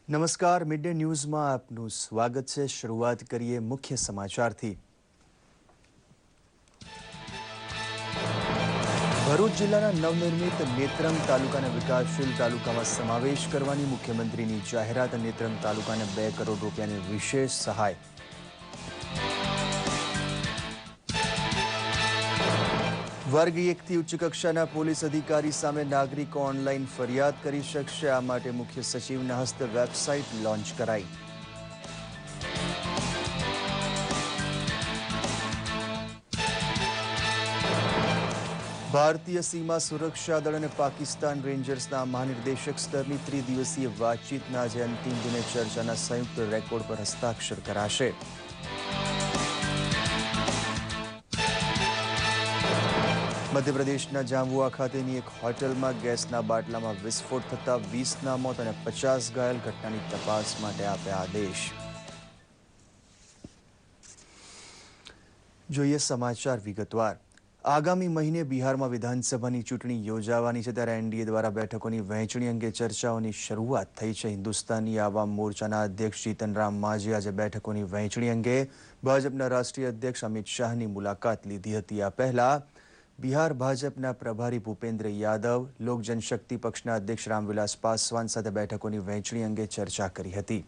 નમસ્કાર, mid day ન્યૂઝમાં આપનું સ્વાગત છે। શરૂઆત કરીએ મુખ્ય સમાચારથી। ભરૂચ જિલ્લાના નવનિર્મિત નેત્રંગ તાલુકાના વિકાસશીલ તાલુકામાં સમાવેશ કરવાની મુખ્યમંત્રીની જાહેરાત। નેત્રંગ તાલુકાને 2 કરોડ રૂપિયાની વિશેષ સહાય। વર્ગ 1 થી ઉચ્ચ કક્ષાના પોલીસ અધિકારી સામે નાગરિકો ઓનલાઈન ફરિયાદ કરી શકશે। આ માટે મુખ્ય સચિવના હસ્તે વેબસાઇટ લોન્ચ કરાઈ। ભારતીય સીમા સુરક્ષા દળ અને પાકિસ્તાન રેન્જર્સના મહાનિર્દેશક સ્તરની ત્રિદિવસીય વાતચીતના આજે અંતિમ દિને ચર્ચાના સંયુક્ત રેકોર્ડ પર હસ્તાક્ષર કરાશે। મધ્યપ્રદેશના જાંબુઆ ખાતેની એક હોટલમાં ગેસના બાટલામાં વિસ્ફોટ થતા 20ના મોત અને 50 ઘાયલ। ઘટનાની તપાસ માટે આપ્યા આદેશ। જોઈએ સમાચાર વિગતવાર। આગામી મહિને બિહારમાં વિધાનસભાની ચૂંટણી યોજાવાની છે, ત્યારે એનડીએ દ્વારા બેઠકોની વહેંચણી અંગે ચર્ચાઓની શરૂઆત થઈ છે। હિન્દુસ્તાની આવામ મોરચાના અધ્યક્ષ જીતન રામ માંઝીએ આજે બેઠકોની વહેંચણી અંગે ભાજપના રાષ્ટ્રીય અધ્યક્ષ અમિત શાહની મુલાકાત લીધી હતી। આ પહેલા બિહાર ભાજપના પ્રભારી ભૂપેન્દ્ર યાદવ, લોક જનશક્તિ પક્ષના અધ્યક્ષ રામવિલાસ પાસવાન સાથે બેઠકોની વહેંચણી અંગે ચર્ચા કરી હતી।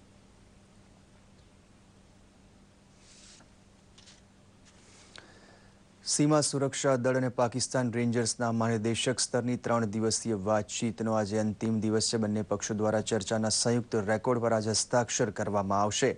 સીમા સુરક્ષા દળ અને પાકિસ્તાન રેન્જર્સના મહાનિદેશક સ્તરની 3 દિવસીય વાતચીતનો આજે અંતિમ દિવસ છે। બંને પક્ષો દ્વારા ચર્ચાના સંયુક્ત રેકોર્ડ પર આજે હસ્તાક્ષર કરવામાં આવશે।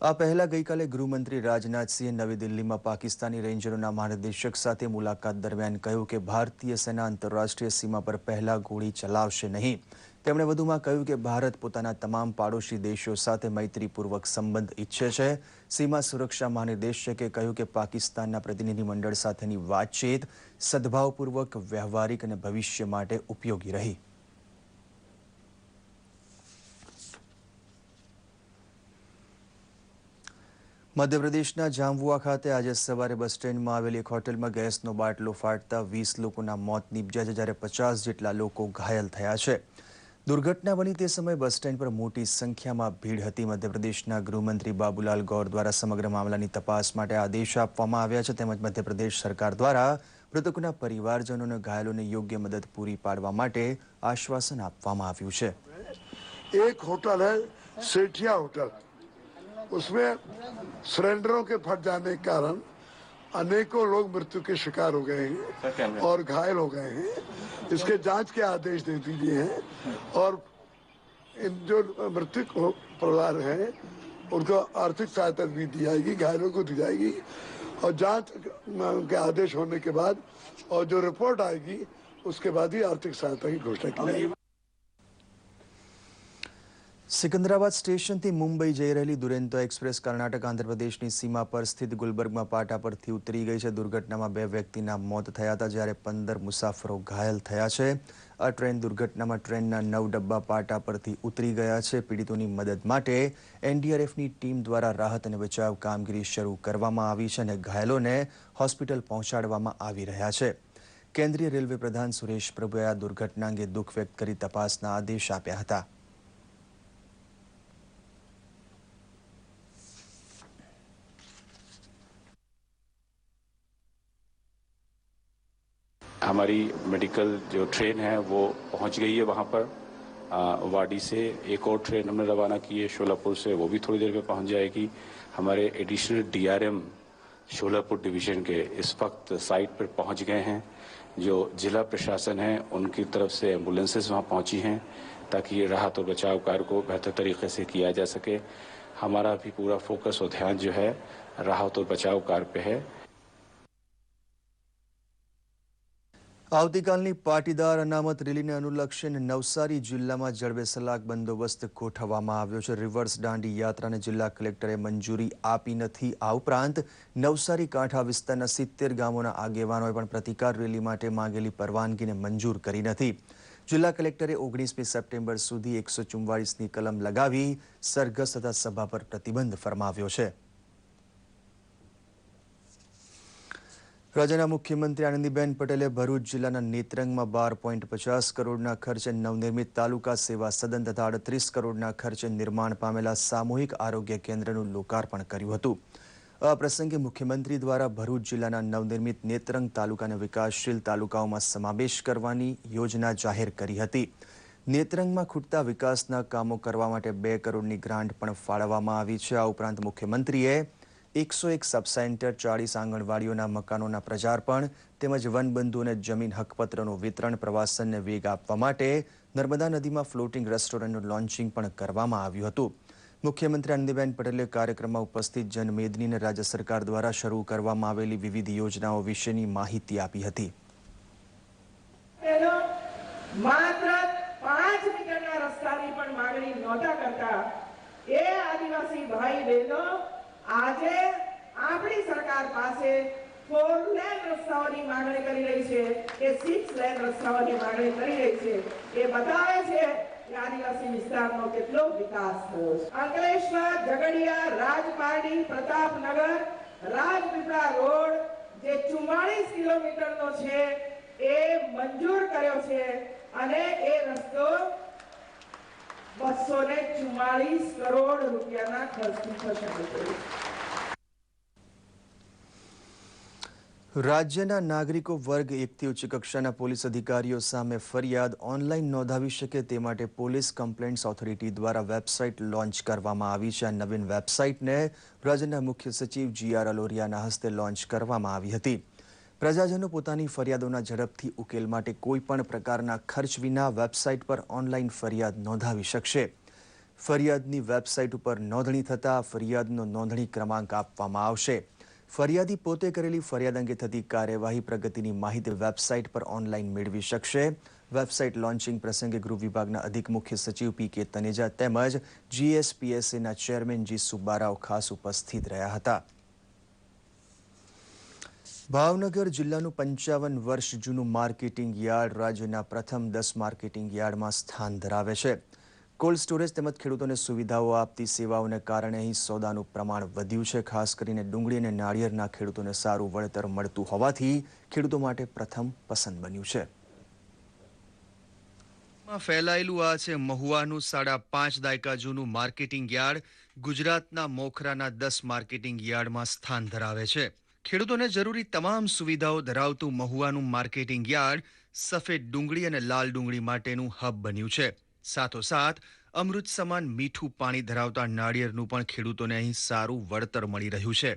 આ પહેલા ગઈકાલે ગૃહમંત્રી રાજનાથસિંહે નવી દિલ્હીમાં પાકિસ્તાની રેન્જરોના મહાનિદેશક સાથે મુલાકાત દરમિયાન કહ્યું કે ભારતીય સેના આંતરરાષ્ટ્રીય સીમા પર પહેલા ગોળી ચલાવશે નહીં। તેમણે વધુમાં કહ્યું કે ભારત પોતાના તમામ પાડોશી દેશો સાથે મૈત્રીપૂર્વક સંબંધ ઈચ્છે છે। સીમા સુરક્ષા મહાનિદેશકે કહ્યું કે પાકિસ્તાનના પ્રતિનિધિમંડળ સાથેની વાતચીત સદભાવપૂર્વક, વ્યવહારિક અને ભવિષ્ય માટે ઉપયોગી રહી। મધ્યપ્રદેશના જાંબુઆ ખાતે આજે સવારે બસ સ્ટેન્ડમાં આવેલી એક હોટલમાં ગેસનો બાટલો ફાટતા 20 લોકોના મોત નીપજ્યા છે, જ્યારે 50 જેટલા લોકો ઘાયલ થયા છે। દુર્ઘટના બની તે સમયે બસ સ્ટેન્ડ પર મોટી સંખ્યામાં ભીડ હતી। મધ્યપ્રદેશના ગૃહમંત્રી બાબુલાલ ગૌર દ્વારા સમગ્ર મામલાની તપાસ માટે આદેશ આપવામાં આવ્યા છે, તેમજ મધ્યપ્રદેશ સરકાર દ્વારા મૃતકોના પરિવારજનો અને ઘાયલોને યોગ્ય મદદ પૂરી પાડવા માટે આશ્વાસન આપવામાં આવ્યું છે। एक होटल है सेठिया होटल, उसमें सिलेंडरों के फट जाने के कारण अनेकों लोग मृत्यु के शिकार हो गए हैं और घायल हो गए हैं। इसके जांच के आदेश दे दिए हैं और इन जो मृतक परिवार हैं उनको आर्थिक सहायता भी दी जाएगी, घायलों को दी जाएगी। और जांच के आदेश होने के बाद और जो रिपोर्ट आएगी उसके बाद ही आर्थिक सहायता की घोषणा की जाएगी। સિકંદરાબાદ સ્ટેશનથી મુંબઈ જઈ રહેલી દુરંતો એક્સપ્રેસ કર્ણાટક આંધ્રપ્રદેશની સીમા પર સ્થિત ગુલબર્ગમાં પાટા પરથી ઉતરી ગઈ છે। દુર્ઘટનામાં 2 વ્યક્તિના મોત થયા હતા, જ્યારે 15 મુસાફરો ઘાયલ થયા છે। આ ટ્રેન દુર્ઘટનામાં ટ્રેનના 9 ડબ્બા પાટા પરથી ઉતરી ગયા છે। પીડિતોની મદદ માટે એનડીઆરએફની ટીમ દ્વારા રાહત અને બચાવ કામગીરી શરૂ કરવામાં આવી છે અને ઘાયલોને હોસ્પિટલ પહોંચાડવામાં આવી રહ્યા છે। કેન્દ્રીય રેલવે પ્રધાન સુરેશ પ્રભુએ આ દુર્ઘટના અંગે દુઃખ વ્યક્ત કરી તપાસના આદેશ આપ્યા હતા। हमारी मेडिकल जो ट्रेन है वो पहुंच गई है वहाँ पर। वाडी से एक और ट्रेन हमने रवाना की है शोलापुर से, वो भी थोड़ी देर में पहुंच जाएगी। हमारे एडिशनल डीआरएम शोलापुर डिवीजन के इस वक्त साइट पर पहुंच गए हैं। जो जिला प्रशासन है उनकी तरफ से एम्बुलेंसेस वहाँ पहुंची हैं ताकि ये राहत और बचाव कार्य को बेहतर तरीके से किया जा सके। हमारा भी पूरा फोकस और ध्यान जो है राहत और बचाव कार्य पे है। આવતીકાલની પાટીદાર અનામત રેલીને અનુલક્ષીને નવસારી જિલ્લામાં જડબેસલાક બંદોબસ્ત ગોઠવવામાં આવ્યો છે। રિવર્સ દાંડી યાત્રાને જિલ્લા કલેક્ટરે મંજૂરી આપી નથી। આ ઉપરાંત નવસારી કાંઠા વિસ્તારના 70 ગામોના આગેવાનોએ પણ પ્રતિકાર રેલી માટે માંગેલી પરવાનગીને મંજૂર કરી નથી। જિલ્લા કલેક્ટરે 19મી સપ્ટેમ્બર સુધી 144ની કલમ લગાવી સરઘસ તથા સભા પર પ્રતિબંધ ફરમાવ્યો છે। રાજ્યના મુખ્યમંત્રી આનંદીબેન પટેલે ભરૂચ જિલ્લાના નેત્રંગમાં 12.50 કરોડના ખર્ચે નવનિર્મિત તાલુકા સેવા સદન તથા 38 કરોડના ખર્ચે નિર્માણ પામેલા સામૂહિક આરોગ્ય કેન્દ્રનું લોકાર્પણ કર્યું હતું. આ પ્રસંગે મુખ્યમંત્રી દ્વારા ભરૂચ જિલ્લાના નવનિર્મિત નેત્રંગ તાલુકાને વિકાસશીલ તાલુકાઓમાં સમાવેશ કરવાની યોજના જાહેર કરી હતી. નેત્રંગમાં ખૂટતા વિકાસના કામો કરવા માટે 2 કરોડની ગ્રાન્ટ પણ ફાળવવામાં આવી છે. આ ઉપરાંત મુખ્યમંત્રીએ 101 સબસેન્ટર, 40 આંગણવાડીઓના મકાનોના પ્રજાર્પણ તેમજ વનબંધુ અને જમીન હકપત્રનું વિતરણ, પ્રવાસનને વેગ આપવા માટે નર્મદા નદીમાં ફ્લોટિંગ રેસ્ટોરન્ટનું લોન્ચિંગ પણ કરવામાં આવ્યું હતું. મુખ્યમંત્રી આનંદીબેન પટેલે કાર્યક્રમમાં ઉપસ્થિત જનમેદનીને રાજ્ય સરકાર દ્વારા શરૂ કરવામાં આવેલી વિવિધ યોજનાઓ વિશેની માહિતી આપી હતી. માત્ર 5 મીટરના રસ્તાની પણ માંગણી નહોતા કરતા એ આદિવાસી ભાઈ બહેનો આજે આપણી સરકાર પાસે 4 લેન રસ્તાઓની માંગણી કરી રહી છે કે 6 લેન રસ્તાઓની માંગણી કરી રહી છે. એ બતાવે છે કે આદિવાસી વિસ્તારનો કેટલો વિકાસ થયો છે. અંકલેશ્વર, ઝઘડિયા, રાજપારડી, પ્રતાપનગર, રાજપીપળા રોડ જે 44 કિલોમીટરનો છે એ મંજૂર કર્યો છે અને એ રસ્તો 244 કરોડ રૂપિયાના ખર્ચથી થશે. રાજ્યના નાગરિકો વર્ગ 1 થી ઉચ્ચ કક્ષાના પોલીસ અધિકારીઓ સામે ફરિયાદ ઓનલાઈન નોંધાવી શકે તે માટે પોલીસ કમ્પ્લેન્ટ્સ ઓથોરિટી દ્વારા વેબસાઇટ લોન્ચ કરવામાં આવી છે. આ નવીન વેબસાઇટને રાજ્યના મુખ્ય સચિવ GR અલોરિયાના હસ્તે લોન્ચ કરવામાં આવી હતી. પ્રજાજનો પોતાની ફરિયાદોના ઝડપથી ઉકેલ માટે કોઈ પણ પ્રકારના ખર્ચ વિના વેબસાઇટ પર ઓનલાઈન ફરિયાદ નોંધાવી શકશે. ફરિયાદની વેબસાઇટ ઉપર નોંધણી થતાં ફરિયાદનો નોંધણી ક્રમાંક આપવામાં આવશે. ફરિયાદી પોતે કરેલી ફરિયાદ અંગે થતી કાર્યવાહી પ્રગતિની માહિતી વેબસાઇટ પર ઓનલાઈન મેળવી શકશે. વેબસાઇટ લોન્ચિંગ પ્રસંગે ગૃહ વિભાગના અધિક મુખ્ય સચિવ PK તનેજા તેમજ GSPSAના ચેરમેન G સુબ્બારાવ ખાસ ઉપસ્થિત રહ્યા હતા. ભાવનગર જિલ્લાનું 55 વર્ષ જૂનું માર્કેટિંગ યાર્ડ રાજ્યના પ્રથમ 10 માર્કેટિંગ યાર્ડમાં સ્થાન ધરાવે છે. કોલ્ડ સ્ટોરેજ તેમજ ખેડૂતોને સુવિધાઓ આપતી સેવાઓને કારણે અહીં સોદાનું પ્રમાણ વધ્યું છે. ખાસ કરીને ડુંગળી અને નાળિયેરના ખેડૂતોને સારું વળતર મળતું હોવાથી ખેડૂતો માટે પ્રથમ પસંદ બન્યું છે. ફેલાયેલું આ છે મહુવાનું 5.5 દાયકા જૂનું માર્કેટિંગ યાર્ડ ગુજરાતના મોખરાના 10 માર્કેટિંગ યાર્ડમાં સ્થાન ધરાવે છે. ખેડૂતોને જરૂરી તમામ સુવિધાઓ ધરાવતું મહુવાનું માર્કેટિંગ યાર્ડ સફેદ ડુંગળી અને લાલ ડુંગળી માટેનું હબ બન્યું છે. સાથોસાથ અમૃત સમાન મીઠું પાણી ધરાવતા નાળિયેરનું પણ ખેડૂતોને અહીં સારું વળતર મળી રહ્યું છે.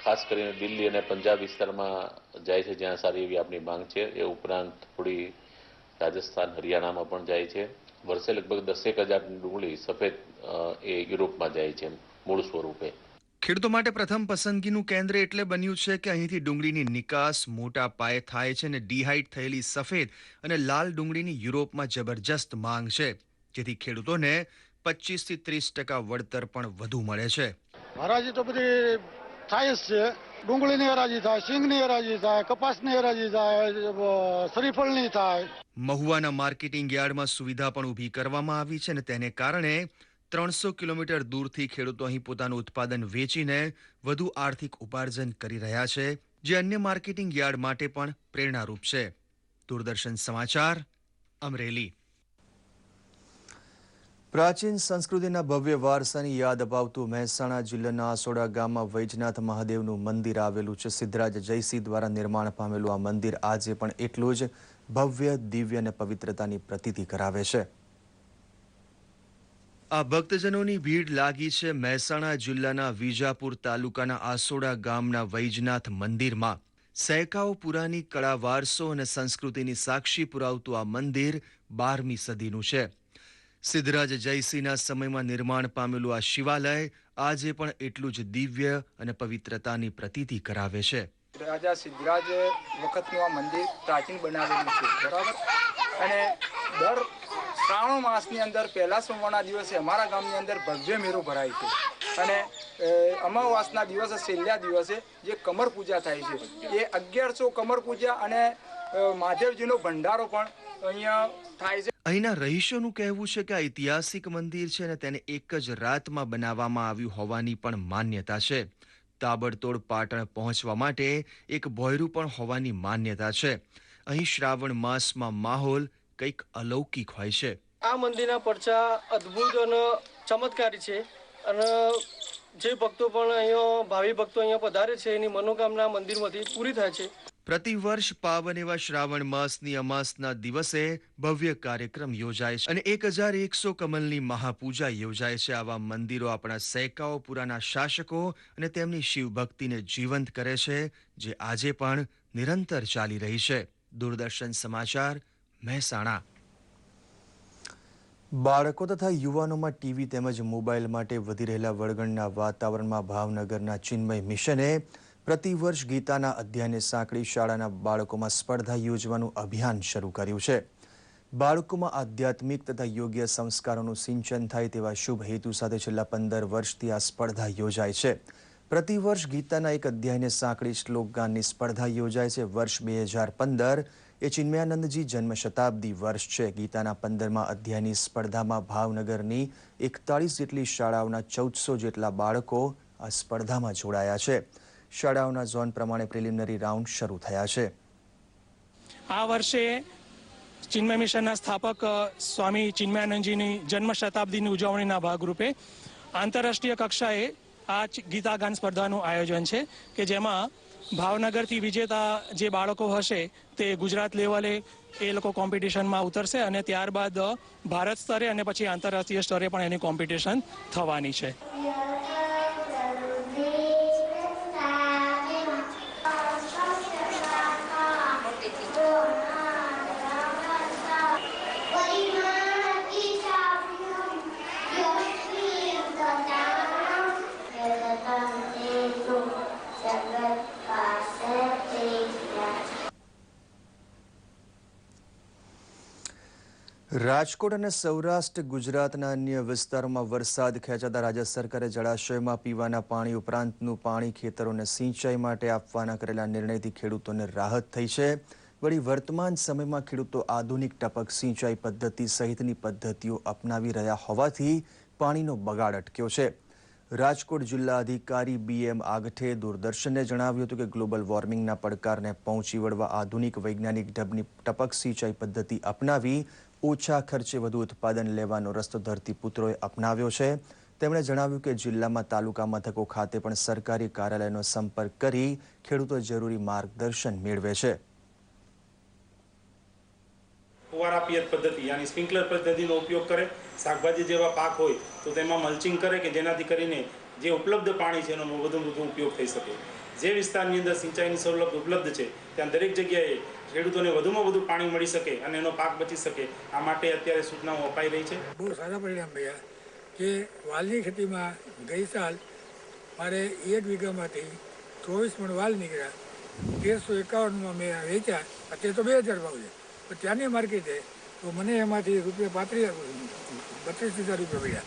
ખાસ કરીને દિલ્હી અને પંજાબ વિસ્તારમાં જાય છે જ્યાં સારી એવી આપણી માંગ છે. એ ઉપરાંત થોડી રાજસ્થાન, હરિયાણામાં પણ જાય છે. વર્ષે લગભગ 10,000 ડુંગળી સફેદ એ યુરોપમાં જાય છે મૂળ સ્વરૂપે. ખેડૂતો માટે પ્રથમ પસંદગીનું કેન્દ્ર એટલે બન્યું છે કે અહીંથી ડુંગળીની નિકાસ મોટા પાયે થાય છે અને ડિહાઇડ થયેલી સફેદ અને લાલ ડુંગળીની યુરોપમાં જબરજસ્ત માંગ છે, જેથી ખેડૂતોને 25 થી 30% વળતર પણ વધુ મળે છે. હરાજી તો બધી થાય જ છે. ડુંગળીની હરાજી થાય, સિંગની હરાજી થાય, કપાસની હરાજી થાય, શ્રીફળની થાય. મહુવાના માર્કેટિંગ યાર્ડમાં સુવિધા પણ ઊભી કરવામાં આવી છે અને તેને કારણે 300 કિલોમીટર દૂરથી ખેડૂતો અહીં પોતાનું ઉત્પાદન વેચીને વધુ આર્થિક ઉપાર્જન કરી રહ્યા છે, જે અન્ય માર્કેટિંગ યાર્ડ માટે પણ પ્રેરણારૂપ છે. દૂરદર્શન સમાચાર, અમરેલી. પ્રાચીન સંસ્કૃતિના ભવ્ય વારસાની યાદ અપાવતું મહેસાણા જિલ્લાના આસોડા ગામમાં વૈજનાથ મહાદેવનું મંદિર આવેલું છે. સિદ્ધરાજ જયસિંહ દ્વારા નિર્માણ પામેલું આ મંદિર આજે પણ એટલું જ ભવ્ય, દિવ્ય અને પવિત્રતાની પ્રતીતિ કરાવે છે. આ ભક્તજનોની ભીડ લાગી છે મહેસાણા જિલ્લાના વિજાપુર તાલુકાના આસોડા ગામના વૈજનાથ મંદિરમાં. સૈકાઓ પુરાની કળા, વારસો અને સંસ્કૃતિની સાક્ષી પુરાવતું આ મંદિર 12મી સદીનું છે. સિદ્ધરાજ જયસિંહના સમયમાં નિર્માણ પામેલું આ શિવાલય આજે પણ એટલું જ દિવ્ય અને પવિત્રતાની પ્રતીતિ કરાવે છે. રાજા સિદ્ધરાજ વખતનું આ મંદિર પ્રાચીન બનાવેલું છે, બરાબર. અને દર શ્રાવણ માસની અંદર પહેલા સોમવારના દિવસે અમારા ગામની અંદર ભવ્ય મેળો ભરાય છે અને અમાવાસના દિવસે છેલ્લા દિવસે જે કમર પૂજા થાય છે એ 1100 કમર પૂજા અને મહાદેવજીનો ભંડારો પણ અહીંયા થાય છે. અહીંના રહીશોનું કહેવું છે કે આ ઐતિહાસિક મંદિર છે અને તેને એક જ રાતમાં બનાવવામાં આવ્યું હોવાની પણ માન્યતા છે. તાબડતોડ પાટણ પહોંચવા માટે એક ભોયરું પણ હોવાની માન્યતા છે. અહીં શ્રાવણ માસમાં માહોલ કંઈક અલૌકિક હોય છે. આ મંદિરના પરચા અદ્ભુત અને ચમત્કારી છે અને જે ભક્તો પણ અહીંયા ભાવિ ભક્તો અહીંયા પધારે છે એની મનોકામના મંદિરમાંથી પૂરી થાય છે. પ્રતિવર્ષ પાવન એવા શ્રાવણ માસની અમાસના દિવસે ભવ્ય કાર્યક્રમ યોજાય છે અને 1100 કમલની મહાપૂજા યોજાય છે. આવા મંદિરો આપણા સૈકાઓ પુરાના શાસકો અને તેમની શિવભક્તિને જીવંત કરે છે, જે આજે પણ નિરંતર ચાલી રહી છે. દૂરદર્શન સમાચાર, મહેસાણા. બાળકો તથા યુવાનોમાં ટીવી તેમજ મોબાઈલ માટે વધી રહેલા વળગણના વાતાવરણમાં ભાવનગરના ચિન્મય મિશને પ્રતિવર્ષ ગીતાના અધ્યયનને સાંકળી શાળાના બાળકોમાં સ્પર્ધા યોજવાનું અભિયાન શરૂ કર્યું છે. બાળકોમાં આધ્યાત્મિક તથા યોગ્ય સંસ્કારોનું સિંચન થાય તેવા શુભ હેતુ સાથે છેલ્લા 15 વર્ષથી આ સ્પર્ધા યોજાય છે. પ્રતિવર્ષ ગીતાના એક અધ્યાયને સાંકળી શ્લોક ગાનની સ્પર્ધા યોજાય છે. વર્ષ 2015 એ ચિન્મયાનંદજી જન્મ શતાબ્દી વર્ષ છે. ગીતાના 15મા અધ્યાયની સ્પર્ધામાં ભાવનગરની 41 જેટલી શાળાઓના 1400 જેટલા બાળકો આ સ્પર્ધામાં જોડાયા છે. શાળાઓના ઝોન પ્રમાણે પ્રિલિમિનરી રાઉન્ડ શરૂ થયા છે. આ વર્ષે ચિન્મય મિશનના સ્થાપક સ્વામી ચિન્મયાનંદજીની જન્મ શતાબ્દીની ઉજવણીના ભાગરૂપે આંતરરાષ્ટ્રીય કક્ષાએ આ ગીતા ગાન સ્પર્ધાનું આયોજન છે કે જેમાં ભાવનગરથી વિજેતા જે બાળકો હશે તે ગુજરાત લેવલે એ લોકો કોમ્પિટિશનમાં ઉતરશે અને ત્યારબાદ ભારત સ્તરે અને પછી આંતરરાષ્ટ્રીય સ્તરે પણ એની કોમ્પિટિશન થવાની છે. રાજકોટ અને સૌરાષ્ટ્ર ગુજરાતના અન્ય વિસ્તારોમાં વરસાદ ખેંચાતા રાજ્ય સરકારે જળાશયોમાં પીવાના પાણી ઉપરાંતનું પાણી ખેતરોને સિંચાઈ માટે આપવાના કરેલા નિર્ણયથી ખેડૂતોને રાહત થઈ છે. વળી વર્તમાન સમયમાં ખેડૂતો આધુનિક ટપક સિંચાઈ પદ્ધતિ સહિતની પદ્ધતિઓ અપનાવી રહ્યા હોવાથી પાણીનો બગાડ અટક્યો છે. રાજકોટ જિલ્લા અધિકારી BM આગઠે દૂરદર્શનને જણાવ્યું હતું કે ગ્લોબલ વોર્મિંગના પડકારને પહોંચી વળવા આધુનિક વૈજ્ઞાનિક ઢબની ટપક સિંચાઈ પદ્ધતિ અપનાવી ઓછા ખર્ચે વધુ ઉત્પાદન લેવાનો રસ્તો ધરતીપુત્રોએ અપનાવ્યો છે. તેમણે જણાવ્યું કે જિલ્લામાં તાલુકા મથકો ખાતે પણ સરકારી કાર્યાલયનો સંપર્ક કરી ખેડૂતો જરૂરી માર્ગદર્શન મેળવે છે. ફુવારા પિયત પદ્ધતિ યાની સ્પ્રિંકલર પદ્ધતિનો ઉપયોગ કરે. શાકભાજી જેવા પાક હોય તો તેમાં મલ્ચિંગ કરે કે જેનાથી કરીને જે ઉપલબ્ધ પાણી છે એનો વધુ ઉપયોગ થઈ શકે. જે વિસ્તારની અંદર સિંચાઈની સવલત ઉપલબ્ધ છે ત્યાં દરેક જગ્યાએ ખેડૂતોને વધુમાં વધુ પાણી મળી શકે અને એનો પાક બચી શકે. આ માટે અત્યારે સૂચનાઓ અપાઈ રહી છે. બહુ સારા પરિણામ રહ્યા કે વાલની ખેતીમાં ગઈ સાલ મારે 1 વીઘામાંથી 24 મણ વાલ નીકળ્યા. 1351માં મેં વેચ્યા. અત્યારે તો 2000 ભાવ છે, પણ ત્યાંની માર્કેટે તો મને એમાંથી ₹32,000 મળ્યા.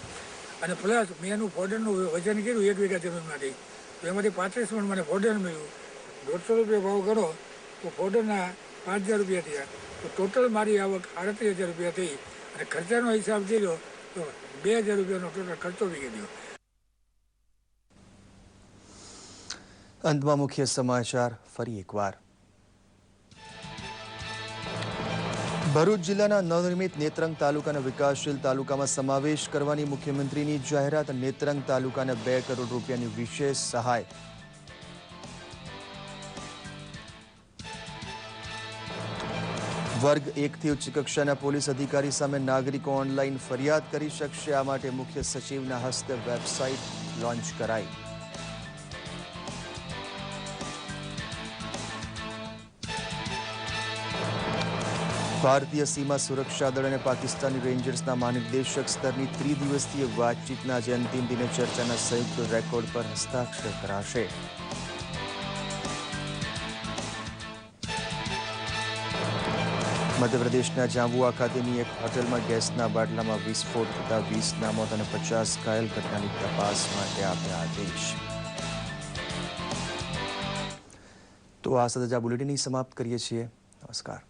અને પ્લસ મેં એનું ફોડરનું વજન કર્યું 1 વીઘા જમીનમાંથી, તો એમાંથી 35 મણ મને ફોડર મળ્યું. ₹150 ભાવ ગણો તો ફોડરના ₹5,000 થયા. તો ટોટલ મારી આવક ₹38,000 થઈ અને ખર્ચાનો હિસાબ કર્યો તો ₹2,000નો ટોટલ ખર્ચો બી ગયો. અંતમાં મુખ્ય સમાચાર ફરી એકવાર. ભરૂચ જિલ્લાના નવનિર્મિત નેત્રંગ તાલુકાના વિકાસશીલ તાલુકામાં સમાવેશ કરવાની મુખ્યમંત્રીની જાહેરાત. નેત્રંગ તાલુકાને ₹2 કરોડ રૂપિયાની વિશેષ સહાય. વર્ગ 1 થી ઉચ્ચ કક્ષાના પોલીસ અધિકારી સામે નાગરિકો ઓનલાઈન ફરિયાદ કરી શકશે. આ માટે મુખ્ય સચિવના હસ્તે વેબસાઇટ લોન્ચ કરાઈ. ભારતીય સીમા સુરક્ષા દળ અને પાકિસ્તાની રેન્જર્સના મહાનિદેશક સ્તરની ત્રિદિવસીય વાતચીતના આજે અંતિમ દિને ચર્ચાના સંયુક્ત રેકોર્ડ પર હસ્તાક્ષર કરાશે. મધ્યપ્રદેશના જાંબુઆ ખાતેની એક હોટલમાં ગેસના બાટલામાં વિસ્ફોટ થતા 20ના મોત અને 50 ઘાયલ. ઘટનાની તપાસ માટે આપ્યા આદેશ. તો આ સાથે જ આ બુલેટિન સમાપ્ત કરીએ છીએ. નમસ્કાર.